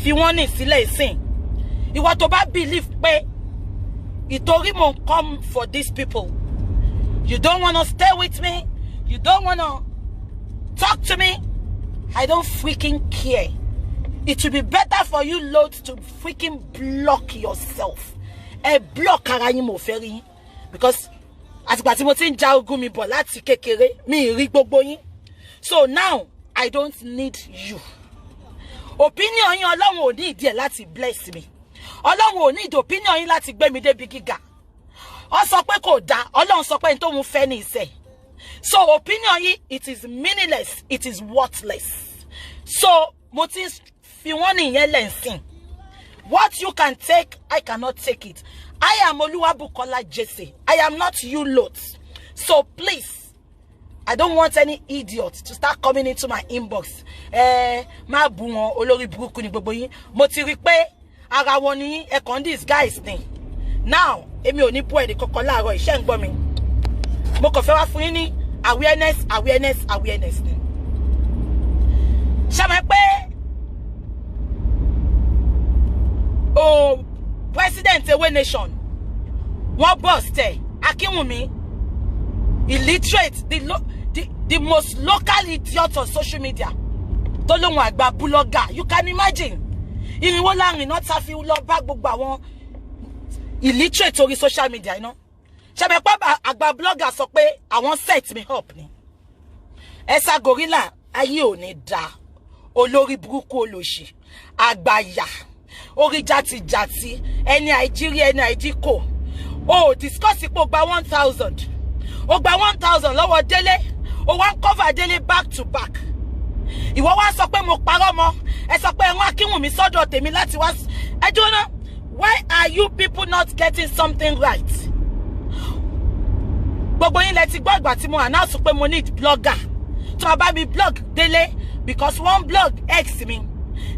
fi wọ́n ní sílẹ̀ ìsìn. Ìwọ tó bá believe pé ìtorí mo come for these people. You don't want to stay with me. You don't want to talk to me. I don't freaking care. It will be better for you lot to freaking block yourself. Block ara yín mo fẹ́ rí yín. Because àtìgbà tí mo ti ń ja ogun mi bọ̀ láti kékeré, mi rí gbogbo yín. So now, I don't need you. Opinion yín Ọlọ́run ò ní ìdí ẹ̀ láti bless me. Ọlọ́run ò ní ìdí opinion yín láti gbé mi débi gíga. Ó sọ pé kò dá, Ọlọ́run sọ pé n tó mú fẹ́ ní ìṣe. So opinion yín, it is meaningless, it is worthless. So mo ti fi wọ́n nìyẹn lẹ́sìn. What you can take, I cannot take it. I am Oluwabukola Jesse. I am not you lot. So please, I don't want any idiot to start coming into my inbox. Ma bu won olórí burúkú ni gbogbo yín. Mo ti rí pé ara wọn ni ẹ kàn these guys ni. Now, èmi ò ní bú ẹni kankan láàárọ̀ iṣẹ́ ń gbọ́ mi. Mo kàn fẹ́ wá fún yín ní awareness ni. Ṣé mo pé oh President Ewe Nation wọ́n bust Akinwumi illiterate, the most local idiot on social media. Tó lóhun àgbà blogger. You can imagine. Ìrìnwó láàrin náà ta fi lọ bá gbogbo àwọn illiterate orí social media, you know. Ṣé bẹ́ẹ̀ pé àgbà blogger sọ pé àwọn set me up ni. Esa gorilla ayé ò ní dá. Olórí burúkú olóṣì. Àgbàyà. Orí jàtijàti. Ẹni àìjírí ẹni àìjíkò. Oh, discuss ipò gba 1,000. Ó gba 1,000 lọ́wọ́ Délé. Ó wá cover Délé back to back. Ìwọ wá sọ pé mo parọ́ mọ́. Ẹ sọ pé ẹ̀wọ̀n Akínwùmí sọ́dọ̀ tèmi láti wá. Ẹ jóná. Why are you people not getting something right? Gbogbo yín lẹ ti gbọ́ ìgbà tí mo announce pé mo need blogger. Tó bá mi blog Délé because one blog ex me.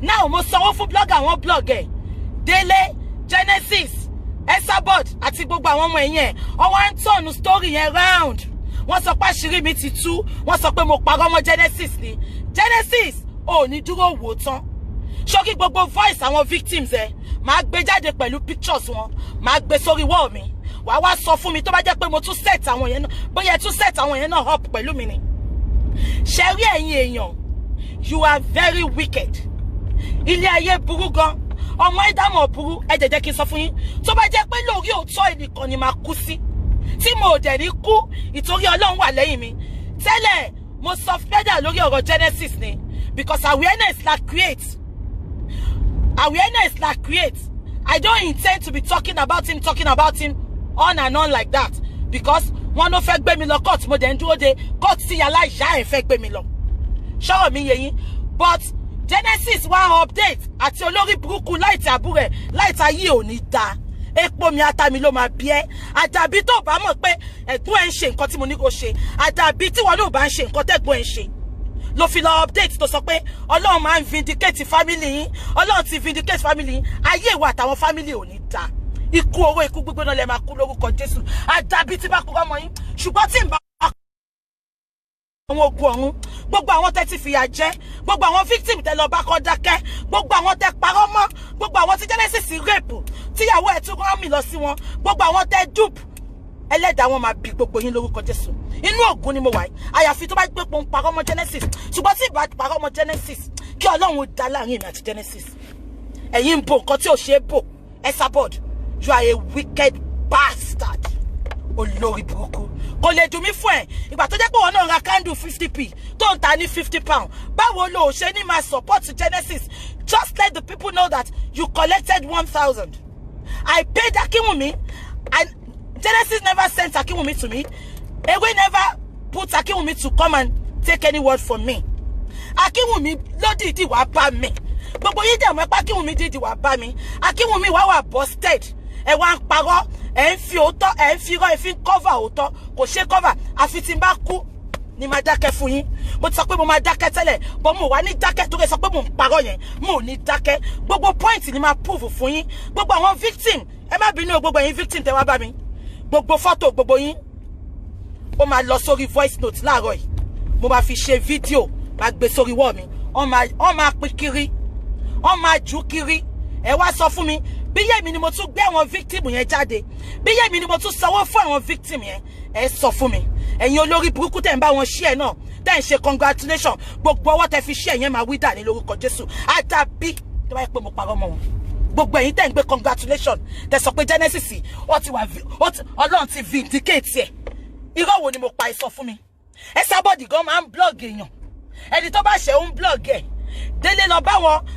Now mo sanwó fún blogger one blog ẹ̀. Délé, Genesis, Esabod àti gbogbo àwọn ọmọ ẹ̀yìn ẹ̀. Ó wá ń turn story yẹn round. Wọ́n sọ pé àṣírí mi ti tú. Wọ́n sọ pé mo parọ́ mọ́ Genesis ni. Genesis ò ní dúró wò tán. Ṣókí gbogbo voice àwọn victims ẹ̀. Màá gbé jáde pẹ̀lú pictures wọn. Màá gbé sórí wall mi. Wàá wá sọ fún mi tó bá jẹ́ pé mo tún set àwọn yẹn náà. Bóyá tún set àwọn yẹn náà up pẹ̀lú mi ni. Ṣé rí ẹ̀yin èèyàn? You are very wicked. Ilé ayé burú gan. Ọmọ ìdámọ̀ burú ẹ jẹ́ kí n sọ fún yín. Tó bá jẹ́ pé lórí òótọ́ ẹnìkan ni máa kú sí. Tí mo dẹ̀ ní kú ìtorí Ọlọ́run wà lẹ́yìn mi. Tẹ́lẹ̀ mo sọ fẹ́dà lórí ọ̀rọ̀ Genesis ni. Because awareness la create. Awareness la create. I don't intend to be talking about him on and on like that. Because one no fẹ́ gbé mi lọ court mo dẹ̀ ń dúró de court tí yàrá ìyá ẹ̀ fẹ́ gbé mi lọ. Ṣọ́rọ̀ mi yé yín. But Genesis wá update àti olórí burúkú láìtì àbúrẹ̀ láìtì ayé ò ní da. Epo mi ata mi ló máa bí ẹ́. Àdàbí tó bá mọ̀ pé ẹ̀gbọ́n ẹ̀ ń ṣe nǹkan tí mo ní kó ṣe. Àdàbí tí wọn náà bá ń ṣe nǹkan tẹ́gbọ́n ẹ̀ ń ṣe. Ló fi lọ update tó sọ pé Ọlọ́run máa ń vindicate family yín. Ọlọ́run ti vindicate family yín. Ayé ìwà àtàwọn family ò ní da. Ikú oró ikú gbígbóná lẹ máa kú lórúkọ Jésù. Àdàbí tí bá kú ọmọ yín. Ṣùgbọ́n tí ń bá àwọn ogun ọ̀run, gbogbo àwọn tẹ́ ti fìyà jẹ, gbogbo àwọn victim tẹ́ lọ bá kọ́ dákẹ́, gbogbo àwọn tẹ́ parọ́ mọ́, gbogbo àwọn tí Genesis rape, tíyàwó ẹ̀ tún rán mi lọ sí wọn, gbogbo àwọn tẹ́ dupe, ẹlẹ́dàá wọn máa bí gbogbo yín lórúkọ Jésù. Inú ògùn ni mo wà yìí, àyàfi tó bá gbé pon parọ́ mọ́ Genesis, ṣùgbọ́n tí ìbá parọ́ mọ́ Genesis, kí Ọlọ́run dá láàrin èmi àti Genesis. Ẹ̀yin ń bò nǹkan tí ò ṣe é bò, Esabod, you are a wicked bastard. Olórí burúkú. Kò lè dùn mí fún ẹ. Ìgbà tó jẹ́ pé wọn náà ra candle 50p tó ń ta ní £50. Báwo lo ṣe ní máa support Genesis? Just let the people know that you collected 1,000. I paid Akinwumi and Genesis never sent Akinwumi to me. Ewe never put Akinwumi to come and take any word from me. Akinwumi ló dìdí wá bá mi. Gbogbo yín dẹ̀ mọ̀ pé Akinwumi dìdí wá bá mi. Akinwumi wá busted. Ẹ wá ń parọ́. Ẹ ń fi òótọ́, ẹ ń fi rọ́, ẹ fi ń cover òótọ́. Kò ṣe cover. Àfi tí n bá kú ni máa dákẹ́ fún yín. Mo ti sọ pé mo máa dákẹ́ tẹ́lẹ̀. Bọ́ mo wá ní dákẹ́ torí ẹ sọ pé mo ń parọ́ yẹn. Mo ò ní dákẹ́. Gbogbo point ni máa prove fún yín. Gbogbo àwọn victim. Ẹ má bínú gbogbo yín victim tẹ́ wá bá mi. Gbogbo photo gbogbo yín. Ó máa lọ sórí voice note láàárọ̀ yìí. Mo máa fi ṣe fídíò. Máa gbé sórí wall mi. Wọ́n máa pín kiri. wọ́n máa jù kiri. Ẹ wá sọ fún mi bí yèmi ni mo tún gbé àwọn victim yẹn jáde, bí yèmi ni mo tún sanwó fún àwọn victim yẹn. Ẹ sọ fún mi, ẹ̀yin olórí burúkú tẹ́ ń bá wọn share náà, tẹ́ ń ṣe congratulation, gbogbo ọwọ́ tẹ́ fi share yẹn máa wí dà ní lórúkọ Jésù. Àdàbí tó bá yẹ pé mo parọ́ mọ́ wọn. Gbogbo ẹ̀yin tẹ́ ń gbé congratulation, tẹ́ sọ pé Genesis ó ti wà Ọlọ́run ti vindicate ẹ̀. Irọ́ wo ni mo pa, ẹ sọ fún mi. Ẹ Esabod gan máa ń blog èèyàn, ẹni tó bá ṣe ń blog ẹ̀. Délé lọ bá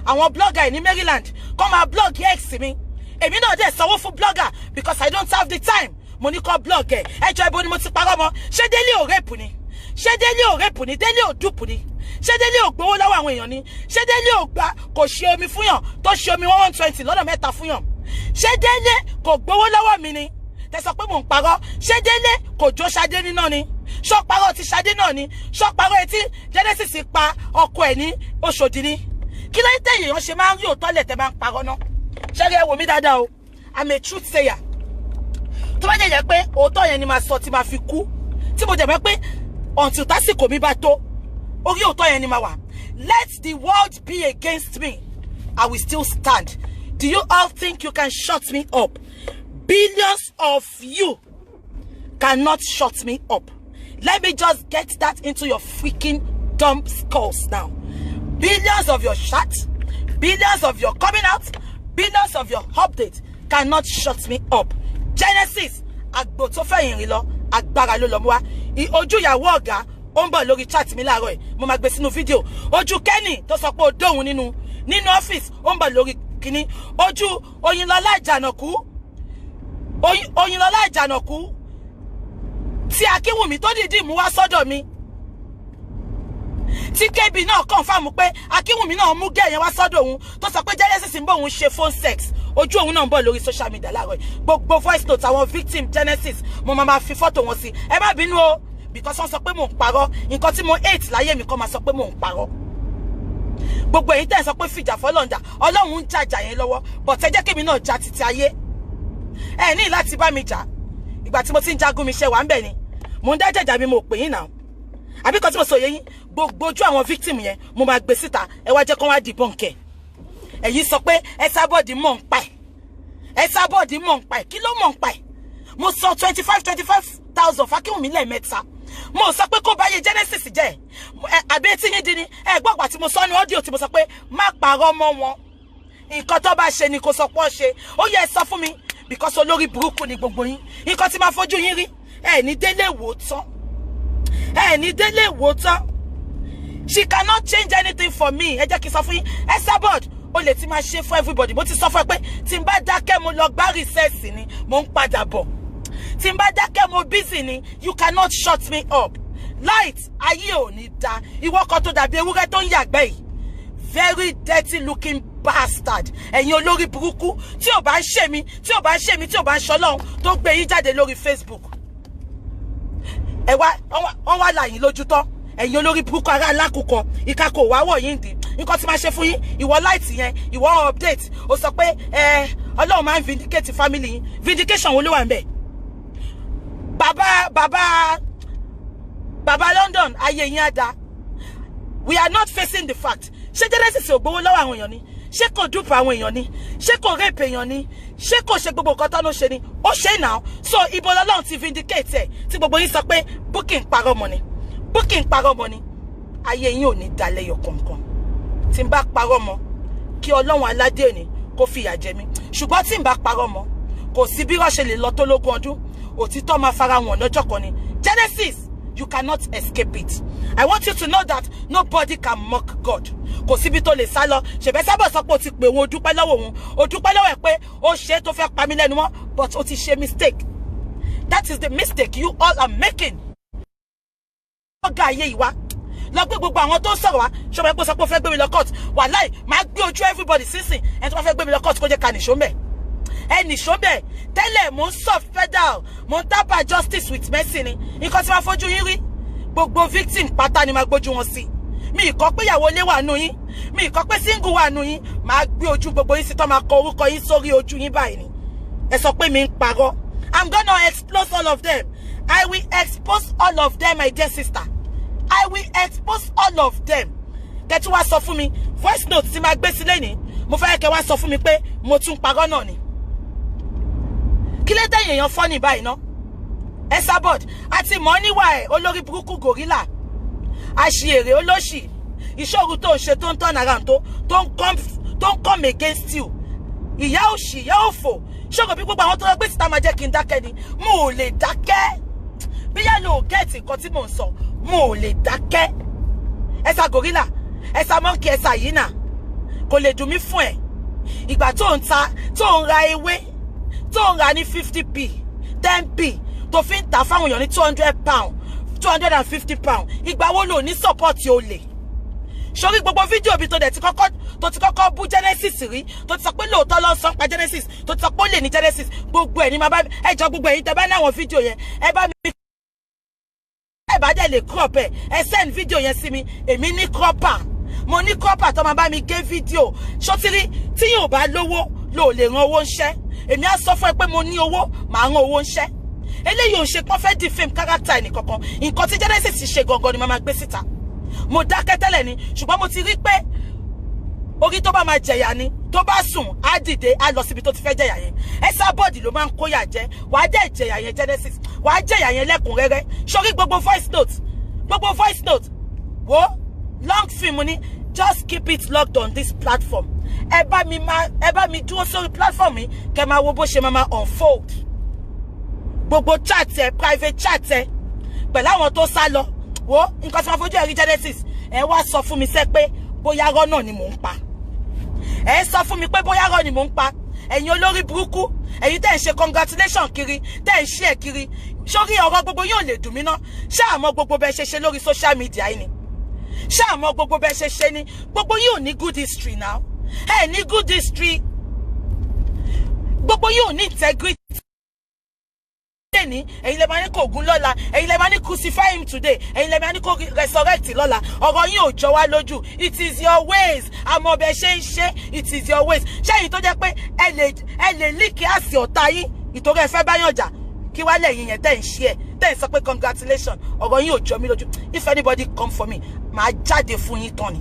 àwọn blogger ní Maryland kó máa blog ex mi. Èmi náà dẹ̀ sanwó fún blogger because I don't have the time. Mo ní kó blog ẹ̀. Ẹjọ́ ibo ni mo ti parọ́ mọ́. Ṣé Délé ò rape ni? Ṣé Délé ò rape ni? Délé ò dupe ni? Ṣé Délé ò gbowó lọ́wọ́ àwọn èèyàn ni? Ṣé Délé ò gbà kò ṣe omi fún yàn tó ṣe omi 120 lọ́nà mẹ́ta fún yàn? Ṣé Délé kò gbowó lọ́wọ́ mi ni? Tẹ́ sọ pé mò ń parọ́. Ṣé Délé kò jó Ṣadé níná ni? Ṣó parọ́ ti Ṣadé náà ni? Ṣó parọ́ etí Genesis pa ọkọ ẹ̀ ní Òṣòdì ni? Kí ló ń tẹ̀yìn èèyàn ṣe máa ń rí òótọ́ lẹ̀ tẹ́ máa ń parọ́ náà? Ṣẹ́rí ẹ wò mí dáadáa o. I'm a truth sayer. Tó bá jẹ́ pé òótọ́ yẹn ni máa sọ tí máa fi kú. Tí mo jẹ́ mọ̀ pé until tásìkò mi bá tó, orí òótọ́ yẹn ni máa wà. Let the world be against me, I will still stand. Do you all think you can shut me up? Billions of you cannot shut me up. Let me just get that into your freaking dumb skulls now. Billions of your chat, billions of your coming out, billions of your updates cannot shut me up. Genesis, agbo tó fẹ́ yìnrìn lọ, agbára ló lọ mú wá. Ojú ìyàwó ọ̀gá ó ń bọ̀ lórí chat mi láàárọ̀ ẹ̀, mo máa gbé sínú fídíò. Ojú Kenny tó sọ pé ó dóhun nínú ọ́fíìsì ó ń bọ̀ lórí kíní. Ojú Oyinlọ́lá Àjànàkú tí Akínwùmí tó dìdí mú wá sọ́dọ̀ mi. Tí KB náà confirm pé Akínwùmí náà mú gẹ́ yẹn wá sọ́dọ̀ òun tó sọ pé Genesis ń bọ̀ òun ṣe phone sex. Ojú òun náà ń bọ̀ lórí social media láàárọ̀. Gbogbo voice note àwọn victim Genesis mo máa fi fọ́tò wọn sí. Ẹ má bínú o because wọ́n sọ pé mò ń parọ́. Nǹkan tí mo hate láyé mi kọ́ máa sọ pé mò ń parọ́. Gbogbo èyí tẹ́ sọ pé fìjà fọ́lọ́ǹda Ọlọ́run ń jàjà yẹn lọ́wọ́ but ẹ jẹ́ kémi náà jà títí ayé. Ẹ ní láti bá mi jà. Ìgbà tí mo ti ń jagun mi ṣe wà ń bẹ̀ ni. Mo ń dá jàjà mi mo pè yín náà. Àbí kan tí mo sọ yé yín gbogbo ojú àwọn victim yẹn mo máa gbé síta ẹ wá jẹ́ kó wá debunk ẹ̀. Ẹ̀yin sọ pé Esabod mọ̀ ń pa ẹ̀. Esabod mọ̀ ń pa ẹ̀. Kí ló mọ̀ ń pa ẹ̀? Mo sọ 25,000 f'Akínwùmí lẹ́ẹ̀mẹ́ta. Mo sọ pé kó bá yé Genesis jẹ́. Àbí etí yín di ni ẹ gbọ́ àgbà tí mo sọ ní audio tí mo sọ pé má parọ́ mọ́ wọn. Nǹkan tó bá ṣe ni kò sọ pé ó ṣe. Ó yẹ sọ fún mi because olórí burúkú ni gbogbo yín. Nǹkan tí máa fojú yín rí ẹ ní délé wò tán. Ẹ ní délé wò tán. She cannot change anything for me. Ẹ jẹ́ kí sọ fún yín. Esabod ó lè ti máa ṣe for everybody. Mo ti sọ fún ẹ pé tí n bá dákẹ́ mo lọ gbá recess ni mo ń padà bọ̀. Tí n bá dákẹ́ mo busy ni you cannot shut me up. Light ayé ò ní da. Ìwọ kan tó dàbí ewúrẹ́ tó ń yàgbẹ́ yìí. Very dirty looking bastard. Ẹ̀yin olórí burúkú tí ò bá ń ṣe mí tí ò bá ń ṣọlọ́run tó gbé yín jáde lórí Facebook. Ẹ wá wọ́n wá là yín lójú tán. Ẹ̀yin olórí burúkú ará alákùkọ ìkakò wá wọ̀ yín dì. Nǹkan tí máa ṣe fún yín ìwọ light yẹn ìwọ update ó sọ pé Ọlọ́run máa ń vindicate family yín. Vindication wo ló wà ń bẹ̀? Baba London ayé yín á da. We are not facing the fact. Ṣé Genesis ò gbowó lọ́wọ́ àwọn èèyàn ni? Ṣé kò dupe àwọn èèyàn ni? Ṣé kò rape èèyàn ni? Ṣé kò ṣe gbogbo nǹkan tó ń ṣe ni? Ó ṣe now. So ibo lọ́lọ́run ti vindicate ẹ̀ tí gbogbo yín sọ pé Bukky parọ́ mọ́ ni. Bukky parọ́ mọ́ ni. Ayé yín ò ní dalẹ̀ yọ kankan. Tí n bá parọ́ mọ́ kí Ọlọ́run aládé òní kó fìyà jẹ mí. Ṣùgbọ́n tí n bá parọ́ mọ́ kò sí bí wọ́n ṣe lè lọ tó lógún ọdún. Òtítọ́ máa fara wọn lọ́jọ́ kan ni. Genesis, you cannot escape it. I want you to know that nobody can mock God. Kò síbi tó lè sá lọ. Ṣèbẹ́ sábà sọ pé o ti pè wọn, o dúpẹ́ lọ́wọ́ wọn. O dúpẹ́ lọ́wọ́ ẹ̀ pé o ṣe tó fẹ́ pa mí lẹ́nu mọ́, but o ti ṣe mistake. That is the mistake you all are making. Ọ̀gá ayé ìwà. Lọ gbé gbogbo àwọn tó ń sọ̀rọ̀ wá. Ṣọmọ ẹgbẹ́ sọ pé ó fẹ́ gbé mi lọ court. Wàláì, máa gbé ojú everybody sísìn. Ẹni tó bá fẹ́ gbé mi lọ court kó jẹ́ ká nìṣó mẹ́. Ẹnì ṣọ́bẹ̀ tẹ́lẹ̀ mo ń sọ federal mo ń tábà justice with mercy ni nǹkan tí máa fojú yín rí gbogbo victim pátá ni máa gbójú wọn sí. Mi ìkọ́ pé ìyàwó ilé wà nù yín mi ìkọ́ pé single wà nù yín máa gbé ojú gbogbo yín sí tó máa kọ orúkọ yín sórí ojú yín báyìí ni. Ẹ sọ pé mi ń parọ́. I'm gonna expose all of them. I will expose all of them, my dear sister. I will expose all of them. Kẹ́tù wá sọ fún mi voice note tí máa gbé sílẹ̀ ní mo fẹ́ kẹ́ wá sọ fún mi pé mo tún parọ́ náà ni. Kí ló dé èèyàn funny báyìí ná? Esabod àti mọ́ níwà ẹ̀ olórí burúkú gorilla. Àṣìírè olóṣì. Ìṣòro tó ń ṣe tó ń turn around tó ń come against you. Ìyá òṣì, ìyá òfò. Ṣòro bí gbogbo àwọn tó lọ gbé síta máa jẹ́ kí n dákẹ́ ni. Mo ò lè dákẹ́. Bí yá ló gẹ́ẹ̀tì nǹkan tí mò ń sọ, mo ò lè dákẹ́. Ẹ̀sà gorilla, ẹ̀sà monkey, ẹ̀sà yínà. Kò lè dùn mí fún ẹ. Ìgbà tó ń ra ewé, tó ń ra ní 50p, 10p, tó fi ń ta fáwọn èèyàn ní £200, £250. Ìgbà wo ló ní support yóò lè? Sórí gbogbo fídíò bí tó ti kọ́kọ́ bú Genesis rí, tó ti sọ pé lóòótọ́ ló sọ pa Genesis, tó ti sọ pé ó lè ní Genesis, gbogbo ẹ̀ ní máa bá ẹjọ́ gbogbo ẹ̀yin tẹ́ bá ní àwọn fídíò yẹn, ẹ bá mi ẹ bá dẹ̀ lè crop ẹ̀, ẹ send fídíò yẹn sí mi, èmi ní cropper, mo ní cropper tó máa bá mi gé fídíò, ṣọ́tírí tí yóò bá lówó ló lè ran owó ńṣẹ́, èmi á sọ fún ẹ pé mo ní owó, màá ran owó ńṣẹ́. Eléyìí ò ṣe pọ́n fẹ́ defame character ẹnì kankan, nǹkan tí Genesis ṣe gangan ni màá máa gbé síta. Mo dákẹ́ tẹ́lẹ̀ ni, ṣùgbọ́n mo ti rí pé orí tó bá máa jẹ̀yà ni, tó bá sùn á dìde á lọ síbi tó ti fẹ́ jẹ̀yà yẹn. Esabod ló máa ń kóyà jẹ, wàá dẹ̀ jẹ̀yà yẹn Genesis, wàá jẹ̀yà yẹn lẹ́kùnrẹ́rẹ́. Sórí gbogbo voice note wo long film ni, just keep it locked on this platform. Ẹ bá mi dúró sórí platform mi kẹ́ máa wo bó ṣe máa unfold. Gbogbo chat ẹ, private chat ẹ, pẹ̀lú àwọn tó sá lọ. Wo nǹkan tí wọ́n fojú ẹ̀rí Genesis, ẹ wá sọ fún mi sẹ́ pé bóyá rọ́ náà ni mò ń pa. Ẹ sọ fún mi pé bóyá rọ́ ni mò ń pa. Ẹ̀yin olórí burúkú, ẹ̀yin tẹ́ ń ṣe congratulation kiri, tẹ́ ń share kiri. Sórí ọ̀rọ̀ gbogbo yóò lè dùn mí ná. Ṣé àmọ́ gbogbo bẹ́ẹ̀ ṣe lórí social media yìí ni? Ṣé àmọ́ gbogbo bẹ́ẹ̀ ṣe ni? Gbogbo yóò ní good history now. Ẹ ní good history. Gbogbo yóò ní integrity. Ẹ̀yin lè máa ní kó gún lọ́la, ẹ̀yin lè máa ní crucify him today, ẹ̀yin lè máa ní kó resurrect lọ́la. Ọ̀rọ̀ yín ò jọ wá lójú. It is your ways. Àmọ́ bẹ́ẹ̀ ṣe ń ṣe, it is your ways. Ṣé èyí tó jẹ́ pé ẹ lè líkì àsì ọ̀tá yín ìtorí ẹ fẹ́ báyàn jà, kí wá lẹ́yìn yẹn tẹ́ ń ṣe ẹ̀, tẹ́ ń sọ pé congratulations. Ọ̀rọ̀ yín ò jọ mí lójú. If anybody come for me, màá jáde fún yín tán ni.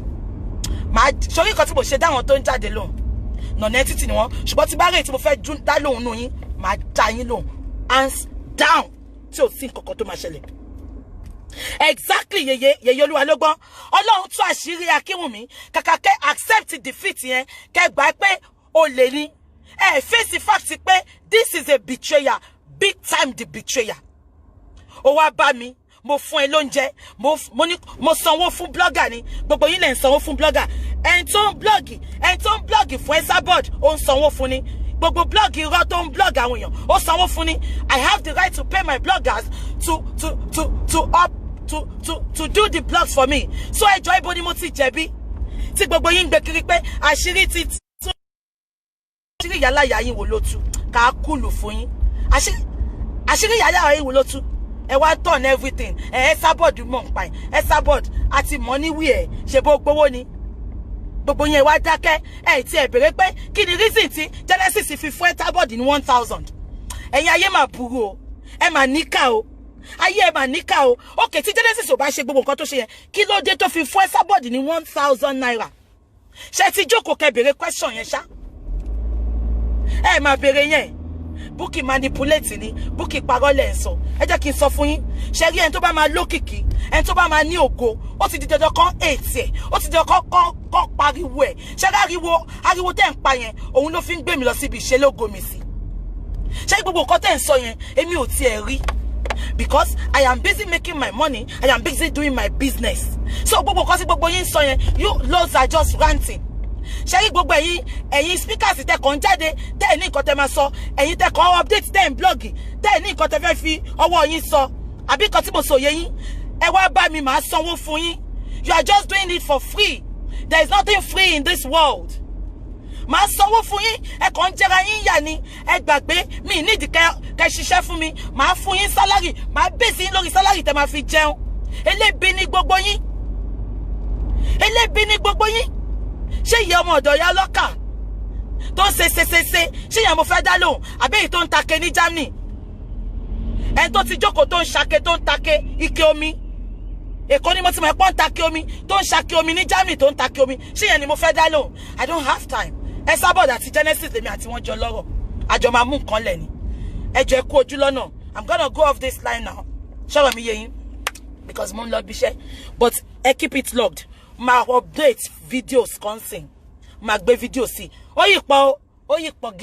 Sórí nǹkan tí mo ṣe dáwọn tó ń jáde lóhùn. Non-entity ni wọ́n, ṣùgbọ́n tí bá rèé tí mo fẹ́ dá lóhùn nù yín, màá já yín lóhùn. Hands down tí ò sí nǹkan tó máa ṣẹlẹ̀. Exactly, yeye Olúwa ló gbọ́n. Ọlọ́run tú àṣírí Akínwùmí, kàkà kẹ́ accept defeat yẹn, kẹ́ gbà pé o lè ní. Face the fact pé this is a betrayer, big time the betrayer. Ó wá bá mi, mo fún ẹ lóúnjẹ, mo sanwó fún blogger ni, gbogbo yín lè ń sanwó fún blogger. Ẹni tó ń blog fún Esabod, ó ń sanwó fún ni. Gbogbo blog irọ́ tó ń blog àwọn èèyàn, ó sanwó fún ni. I have the right to pay my bloggers to do the blogs for me. So ẹjọ́ ibo ni mo ti jẹ̀bi. Tí gbogbo yín gbé kiri pé àṣírí yàlá ìyá yín wò ló tú, ká kúlù fún yín. Àṣírí yàlá yín wò ló tú. Ẹ wá turn everything. Esabod mọ̀ ń pa ẹ̀. Esabod àti money wí ẹ̀ ṣe bó gbowó ni. Gbogbo yẹn wá dákẹ́, ẹ ti ẹ bèrè pé kí ni reason tí Genesis fi fún Esabod ní 1,000. Ẹ̀yin ayé mà burú o, ẹ mà níkà o, ayé ẹ mà níkà o. Okay, tí Genesis ò bá ṣe gbogbo nǹkan tó ṣe yẹn, kí ló dé tó fi fún Esabod ní 1,000 naira? Ṣé ti jókòó kẹ́ bèrè question yẹn ṣá? Ẹ mà bèrè yẹn. Bukky manipulate ni, Bukky parọ́ lẹ̀ ń sọ. Ẹ jẹ́ kí n sọ fún yín, ṣe rí ẹni tó bá máa lókìkí, ẹni tó bá máa ní ògo, ó ti di dandan kan ètì ẹ̀, ó ti di dandan kan pariwo ẹ̀. Ṣé ariwo tẹ́ ń pa yẹn, òun ló fi ń gbé mi lọ síbi ìṣelógo mi sí. Ṣé gbogbo nǹkan tẹ́ ń sọ yẹn, èmi ò tiẹ̀ rí. Because I am busy making my money, I am busy doing my business. So gbogbo nǹkan sí gbogbo yín sọ yẹn, you loads are just ranting. Ṣé rí gbogbo ẹ̀yin speakers tẹ́ kàn jáde, tẹ́ ní nǹkan tẹ́ máa sọ, ẹ̀yin tẹ́ kàn update, tẹ́ ń blog, tẹ́ ní nǹkan tẹ́ fẹ́ fi ọwọ́ yín sọ, àbí nǹkan tí mo sọ yé yín, ẹ wá bá mi máa sanwó fún yín. You are just doing it for free. There is nothing free in this world. Máa sanwó fún yín, ẹ kàn jẹra yín yà ni, ẹ gbàgbé mi need kẹ́ ṣiṣẹ́ fún mi, máa fún yín salary, máa base yín lórí salary tẹ́ máa fi jẹun. Elébi ni gbogbo yín. Elébi ni gbogbo yín. Ṣé ìyá ọmọ ọ̀dọ̀ ya lọ́kà tó ń ṣe ṣé ìyá mo fẹ́ dá lóhùn àbí èyí tó ń take ní Germany, ẹni tó ti jókòó tó ń ṣake tó ń take ike omi, Èkó ni mo ti mọ̀ pọ́n take omi tó ń ṣake omi ní Germany tó ń take omi, ṣé ìyẹn ni mo fẹ́ dá lóhùn? I don't have time. Esabod àti Genesis lèmi àti wọ́n jọ lọ́rọ̀ àjọ máa mú nǹkan lẹ̀ ni ẹ jọ̀ọ́ ẹ kú ojú lọ́nà. I'm gonna go off this line now ṣọ́rọ̀ mi yé yín because mo ń lọ bí iṣẹ́ but ẹ keep it logged ma update videos consing ma gbé video sí ó yí pọ̀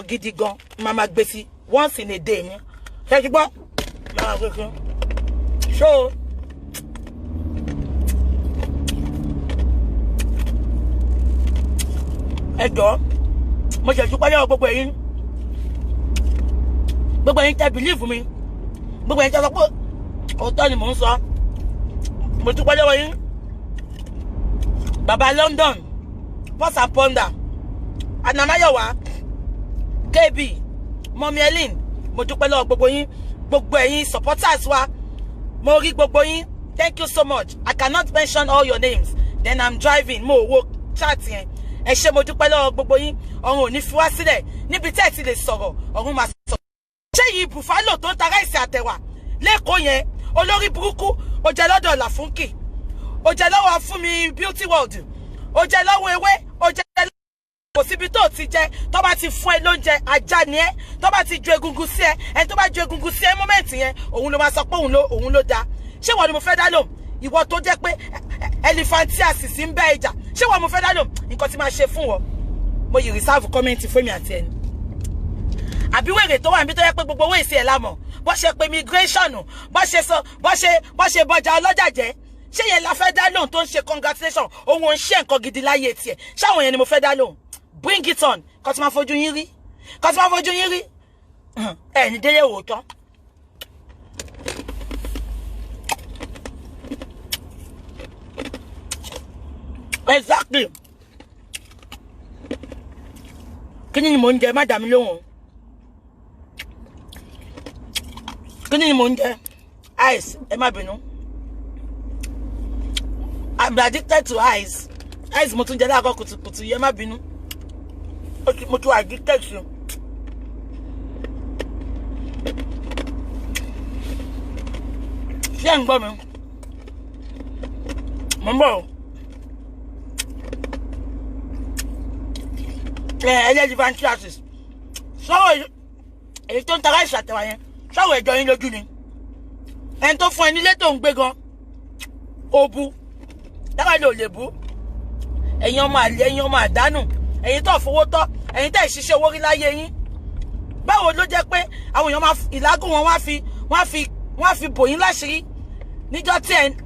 gidi gan ma gbé sí once in a day ni ṣé ti gbọ́ ma gbé kan so ẹ jọ̀ọ́ mo ṣe dúpẹ́ lọ́wọ́ gbogbo ẹ̀yin tẹ́ believe mi gbogbo ẹ̀yin tẹ́ sọ pé òótọ́ ni mò ń sọ mo dúpẹ́ lọ́wọ́ yín Baba London Pulse and Ponder Anamayowa KB Mommy Ellen mo dúpẹ́ lọ́wọ́ gbogbo ẹ̀yin supporters wa mo rí gbogbo yín thank you so much. I cannot mention all your names then I'm driving mo wo chat yẹn ẹ ṣé mo dúpẹ́ lọ́wọ́ gbogbo yín ọ̀run ò ní fi wá sílẹ̀ níbi tẹ́ ẹ ti lè sọ̀rọ̀ ọ̀run máa sọ̀rọ̀. ṣé yìí Buffalo tó ń ta ráìsì àtẹ̀wà lẹ́kọ̀ọ́ yẹn olórí burúkú ó jẹ lọ́dọ̀ Làfúnkì ó jẹ lọ́wọ́ fún mi Beauty World ó jẹ lọ́wọ́ ewé ó jẹ kò síbi tó ti jẹ tó bá ti fún ẹ lóúnjẹ ajá ni ẹ tó bá ti ju egungun sí ẹ ẹni tó bá ju egungun sí ẹ mọ́mẹ́ǹtì yẹn òun ló máa sọ pé òun ló dáa ṣé wọ́n ni mo fẹ́ dá lóhùn ìwọ tó jẹ́ pé elephantiasis ń bẹ́ ìjà ṣé wọ́n mo fẹ́ dá lóhùn nǹkan tí máa ṣe fún wọn mo yìí reserve comment fún mi àti ẹni àbí wèrè tó wà níbi tó yẹ pé gbogbo owó ìsì ẹ̀ lámọ̀ bó ṣe pé immigration bó ṣe bọjà ọlọ́jà jẹ́ ṣé yẹn la fẹ́ dá lóhùn tó ń ṣe congratulation òun ò ń ṣe nǹkan gidi láyé tiẹ̀ ṣáwọn yẹn ni mo fẹ́ dá lóhùn bring it on kó tí máa fojú yín rí ẹ̀ ní délé òótọ́. Exactly. Kini ni mo ń jẹ má dá mi lóhùn. Kini ni mo ń jẹ ice ẹ má bínú. I'm addicted to ice. Ice mo tún jẹ láàárọ̀ kùtùkùtù yẹ má bínú. Mo tún addicted sí. Ṣé ń gbọ́ mi? Mo ń bọ̀. Elephantiasis sọ̀rọ̀ èyí tó ń tara ìṣàtẹ̀wá yẹn sọ̀rọ̀ ẹ̀jọ̀ yín lójú ni ẹni tó fún ẹ nílé tó ń gbé gan òbu dábàá lè ò lè bú ẹ̀yin ọmọ àlè ẹ̀yin ọmọ àdánù ẹ̀yin tó fowó tọ́ ẹ̀yin tẹ́ ìṣiṣẹ́ owó rí láyé yín báwo ló jẹ́ pé àwọn èèyàn máa ìlágùn wọn wọ́n fi bò yín láṣìírí níjọ́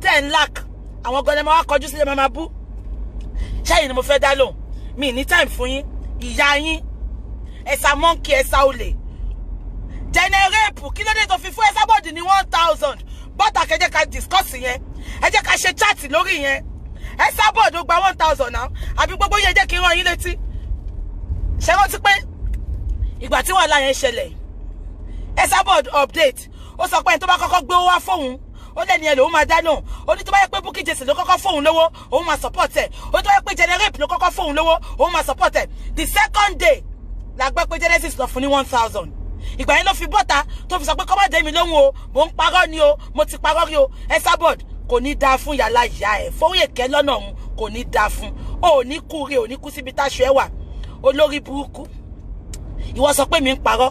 tẹ́ ń lack àwọn gan-an máa wá kọjú sílẹ̀ máa bú ṣẹ́yìn ni mo fẹ́ dá lóhùn mi ní time fún yín ìyá yín ẹ̀sà monkey ẹ̀sà olè jẹnẹrẹ́pù kí ló dé tó fi fún Esabod ní 1000 bọ́tà kẹjẹ́ ká discuss yẹn ẹ jẹ́ ká ṣe chat lórí yẹn Esabod ó gba 1000 náà àbí gbogbo yẹn jẹ́ kí n rán yín létí ṣé rántí pé ìgbà tí wàhálà yẹn ṣẹlẹ̀ Esabod update ó sọ pé ẹni tó bá kọ́kọ́ gbé owó wá fóun ó lẹ́ni ẹ̀ lòun máa dá lóhùn ó ní tó bá yẹ pé Bukky Jesse ló kọ́kọ́ fóun lówó òun máa support ẹ̀ ó ní tó bá yẹ pé Generate ló kọ́kọ́ fóun lówó òun máa support ẹ̀ the second day la gbọ́ pé Genesis lọ fún ní 1000 ìgbà yẹn ló fi bọ́ta tó fi sọ pé kọ́ má dé mi lóhùn o mò ń parọ́ ni o mo ti parọ́ rí o Esabod kò ní dáa fún yàrá ìyá ẹ̀ Fóyèkẹ́ lọ́nà òun kò ní dáa fún o ò ní kú rí o ní kú síbi táṣọ ẹ wà olórí burúkú ìwọ sọ pé mi ń parọ́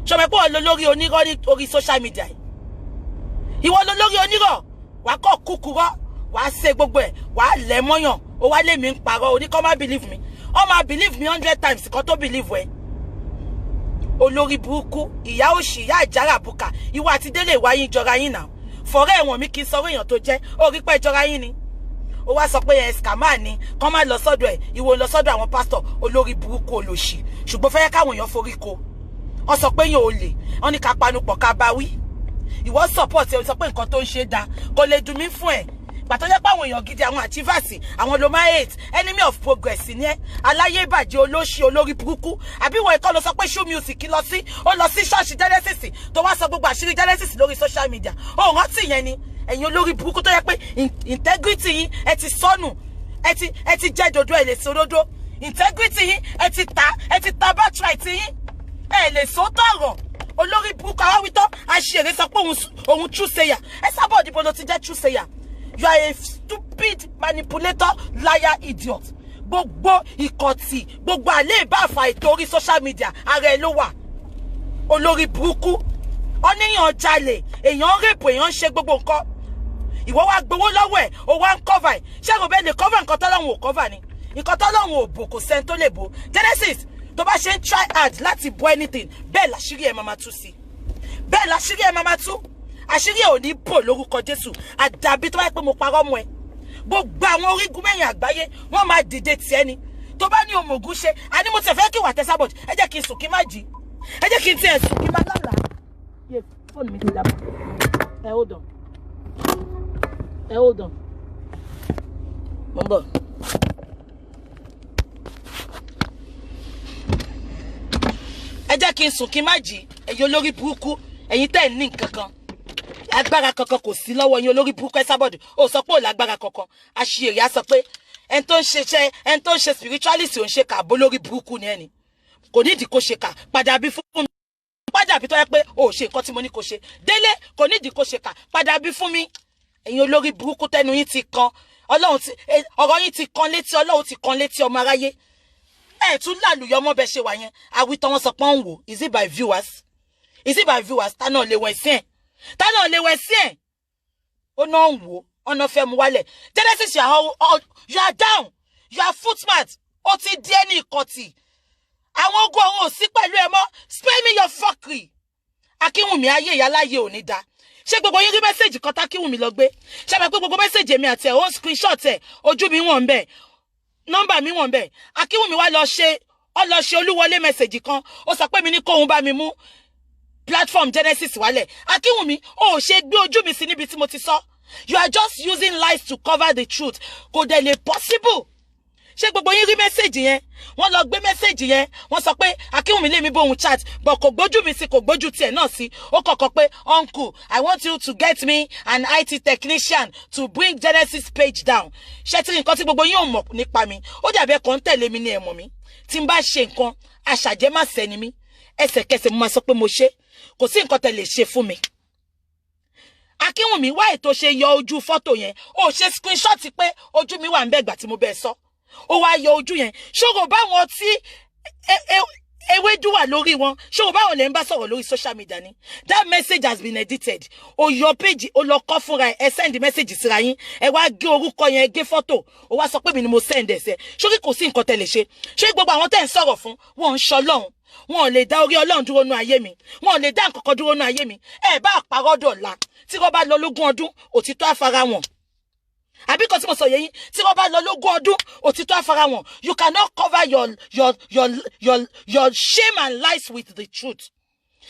ṣọmọ pé wọn lórí onírọ́ ní orí social media ìwọ lórí onírọ́ wàá kọ́ kúkúrọ́ wàá ṣe gbogbo ẹ̀ wàá lẹ̀ mọ́yàn ó wá lé mi ń parọ́ oníkọ́ má believe me ó máa believe me 100 times kó tó believe ẹ olórí burúkú ìyá òṣì ìyá àjàrà bùkà ìwọ àti délé ìwà yín jọra yín náà fọ̀rẹ́ ẹ̀wọ̀n mi kì í sọ èèyàn tó jẹ́ ó rí pé jọra yín ni ó wá sọ pé ẹ̀ scammer ni kọ́ má lọ sọ́dọ̀ ẹ̀ ìwọ lọ sọ́dọ̀ àwọn pásítọ̀ olórí burúkú olòṣì ṣùgbọ́n fẹ́ káwọn èèyàn forí ko wọ́n sọ pé yàn ò lè wọ́n ní ká panupọ̀ ká bá wí ìwọ support ẹ̀ sọ pé nǹkan tó ń ṣe dáa kò lè dùn mí fún ẹ̀ gbàtọ́ jẹ́ pé àwọn èèyàn gidi àwọn achievers àwọn ló máa hate enemy of progress ni ẹ́ aláyé ìbàjẹ́ olóṣì olórí burúkú àbí ìwọ ìkọ́ ló sọ pé show music lọ sí ó lọ sí ṣọ́ọ̀ṣì Genesis tó wá sọ gbogbo àṣírí Genesis lórí social media ó rántí yẹn ni ẹ̀yin olórí burúkú tó yẹ pé integrity yín ẹ ti sọnù ẹ ti jẹ́ dodo ẹ lè sọ dodo integrity yín ẹ ti ta birthright yín ẹ lè sọ tọ̀rọ̀ olórí burúkú àwọn wítọ́ àṣírí sọ pé òun true sayer Esabod ìbò ló ti jẹ́ true sayer. You are a stupid manipulator, liar, idiot. gbogbo ìkọ̀tì gbogbo àlè ìbáfà ètò orí social media ara ẹ ló wà. Olórí burúkú ó níyàn jalè èèyàn rèpò èèyàn ṣe gbogbo nǹkan ìwọ wá gbowó lọ́wọ́ ẹ̀ ó wá ń cover ẹ̀ ṣé kò bẹ́ẹ̀ lè cover nǹkan tọ́lọ́run ò cover ni nǹkan tọ́lọ́run ò bò kò sẹ́ni tó lè bò. Genesis tó bá ṣe ń try hard láti bò anything bẹ́ẹ̀ láṣírí ẹ̀ máa tú sí bẹ́ẹ̀ láṣírí ẹ̀ máa tú àṣírí ẹ̀ ò ní bò lórúkọ Jésù àdàbí tó bá yẹ pé mo parọ́ mọ́ ẹ gbogbo àwọn orígun mẹ́rin àgbáyé wọ́n máa dìde tiẹ̀ ni tó bá ní òmùgún ṣe àní mo ti fẹ́ kí wà tẹ́sàbọ̀d ẹ jẹ́ kí n sùn kí n má jí ẹ jẹ́ kí n tiẹ̀ sùn kí n má lálàá. Yé fóònù mi ti dàbọ̀ ẹ hold on mo ń bọ̀. ẹ jẹ́ kí n sùn kí n má jí ẹ̀yin olórí burúkú ẹ̀yin tẹ́ ẹ̀ ní nǹkan kan agbára kankan kò sí lọ́wọ́ yín olórí burúkú Esabod ó sọ pé ò lágbára kankan àṣìírí á sọ pé ẹni tó ń ṣe spiritualist ò ń ṣe kà bó lórí burúkú ni ẹni kò nídìí kó ṣe kà padà bí fún mi padà bí tó yẹ pé ó ṣe nǹkan tí mo ní kó ṣe délé kò nídìí kó ṣe kà padà bí fún mi ẹ̀yin olórí burúkú tẹnu yín ti kan ọ̀rọ̀ yín ti kan létí Ọlọ́run ti kan létí ọmọ aráyé ẹ̀ tún lálùyọ ọmọ bẹ ṣe wà yẹn àwítọ́ wọn sọ pé ń wò is it by viewers tánà lè wẹ̀ sí ẹ̀ tánà lè wẹ̀ sí ẹ̀ ó náà ń wò ọ̀nà fẹ́ mu wálẹ̀ Genesis you are down you are footmat ó ti di ẹni ìkọ̀tì àwọn ogun ọ̀hún ò sí pẹ̀lú ẹ mọ́ spare me your fuckery Akínwùmí ayé ìyá láyé ò ní da ṣé gbogbo yín rí mẹ́sẹ̀jì kan tákínwùmí lọ gbé ṣé àmọ́ pé gbogbo mẹ́sẹ̀jì èmi àti ẹ̀ ó screenshot ẹ̀ ojú mi wọ̀n bẹ́ẹ̀ nọ́mbà mi wọ̀n bẹ́ẹ̀ Akínwùmí wá lọ ṣe olúwọlé mẹ́sẹ̀jì kan ó sọ pé mi ní kóhun bá mi mú platform Genesis wálẹ̀ Akínwùmí ó ṣe gbé ojú mi sí níbi tí mo ti sọ you are just using lies to cover the truth kò dẹ̀ lè possible ṣé gbogbo yín rí mẹ́sẹ̀jì yẹn wọ́n lọ gbé mẹ́sẹ̀jì yẹn wọ́n sọ pé Akínwùmí lè mi bóun chat but kò gbójú mi sí kò gbójú tiẹ̀ náà sí ó kọ̀kọ́ pé uncle I want you to get me an IT technician to bring Genesis page down ṣé tí nǹkan tí gbogbo yín ò mọ̀ nípa mi ó dàbí ẹ̀kọ́ ń tẹ̀lé mi ní ẹ̀mọ̀ mi tí n bá ṣe nǹkan aṣàjẹmàṣẹ́ ni mí ẹsẹ̀kẹsẹ̀ mo máa sọ pé mo ṣe kò sí nǹkan tẹ́ lè ṣe fún mi. Akínwùmí wá ètò ṣe yọ ojú fọ́tò yẹn ó ṣe screenshot pé ojú mi wà ń bẹ́ẹ̀ gbà tí mo bẹ́ẹ̀ sọ ó wá yọ ojú yẹn ṣòro báwọn tí ewédú wà lórí wọn ṣòro báwọn lè ń bá sọ̀rọ̀ lórí social media ni that message has been edited ó yọ page ó lọ kọ́ fúnra ẹ send message síra yín ẹ wá gé orúkọ yẹn gé fọ́tò ó wá sọ pé mi ni mo send ẹsẹ̀ ṣókí kò sí nǹkan tẹ́ lè ṣe ṣé gbogbo àwọn tẹ́ ń sọ̀rọ̀ fún wọn ń ṣọlọ́run wọn ò lè dá orí Ọlọ́run dúró nú ayé mi wọn ò lè dá nǹkan kan dúró nú ayé mi ẹ bá àparọ́ dọ̀la tí wọ́n bá lọ lógún ọdún òtítọ́ afárá wọn àbí kan tí mo sọ yẹ yín tí wọ́n bá lọ lógún ọdún òtítọ́ afárá wọn you cannot cover your shame and lies with the truth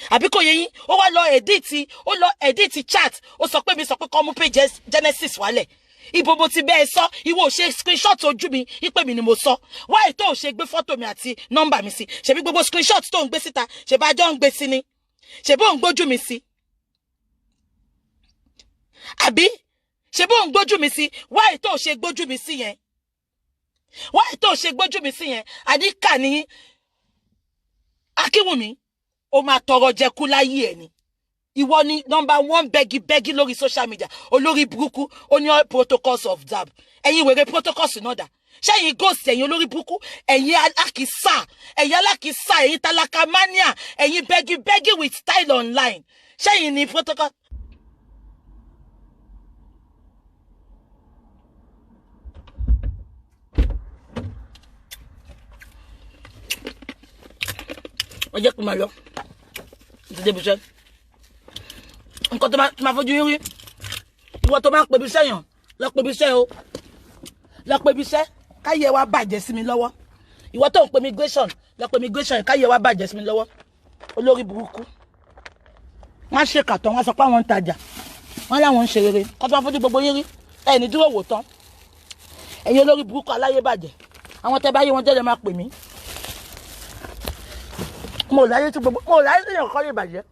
àbí kò yẹ yín ó wá lọ edit chat ó sọ pé mi sọ pé kọ́ mú page Genesis wálẹ̀ ibo mo ti bẹ́ẹ̀ sọ ìwọ ò ṣe screenshot ojú mi ìpè mi ni mo sọ wáyé tó ò ṣe gbé fọ́tò mi àti nọ́mbà mi sí ṣebí gbogbo screenshot tó ń gbé síta ṣebí àjọ ń gbé sí ni ṣebí ò ń gbójú mi sí àbí ṣebí ò ń gbójú mi sí wáyé tó ò ṣe gbójú mi sí yẹn wáyé tó ò ṣe gbójú mi sí yẹn àdíkà ní Akínwùmí ó máa tọrọ jẹ kú láyé ẹ ni ìwọ ni number one bẹ́gí lórí social media olórí burúkú ó ní all protocols of dab ẹ̀yin wèrè protocols náà dà ṣẹ́yìn ghost ẹ̀yin olórí burúkú ẹ̀yin alákìísà ẹ̀yin tálákà mania ẹ̀yin bẹ́gí with style online ṣẹ́yìn ni protocol. wọ́n jẹ́ kó máa lọ ti débi iṣẹ́ nǹkan tó máa fojú yín rí ìwọ tó máa ń pebi iṣẹ́ yàn lọ pebi iṣẹ́ o lọ pebi iṣẹ́ káyé wa bàjẹ́ sí mi lọ́wọ́ ìwọ tó ń pe immigration lọ pe immigration káyé wa bàjẹ́ sí mi lọ́wọ́ olórí burúkú wọ́n ṣe kàtọ́ wọ́n sọ pé àwọn ń tajà wọ́n láwọn ń ṣe rere kó tó máa fojú gbogbo yín rí ẹni dúró wò tán ẹ̀yin olórí burúkú aláyé bàjẹ́ àwọn tẹ́ bá yé wọn jẹ́ lè máa pè mí mo láyé tí èèyàn kọ́ lè bàjẹ́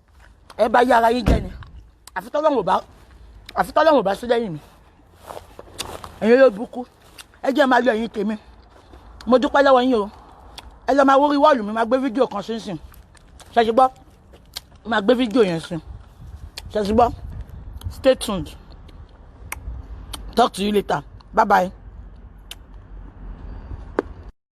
ẹ bá yé ara yín jẹ́ ni àfi tọ́lọ́run ò bá sí lẹ́yìn mi ẹ̀yin ló bukú ẹ jẹ́ máa yọ ẹ̀yin tèmi mo dúpẹ́ lọ́wọ́ yín o ẹ lọ máa wórí wọ́ọ̀lù mi máa gbé fídíò kan sínsìn ṣẹ́sì gbọ́ máa gbé fídíò yẹn sí ṣẹ́sì gbọ́ stay tuned talk to you later bye bye.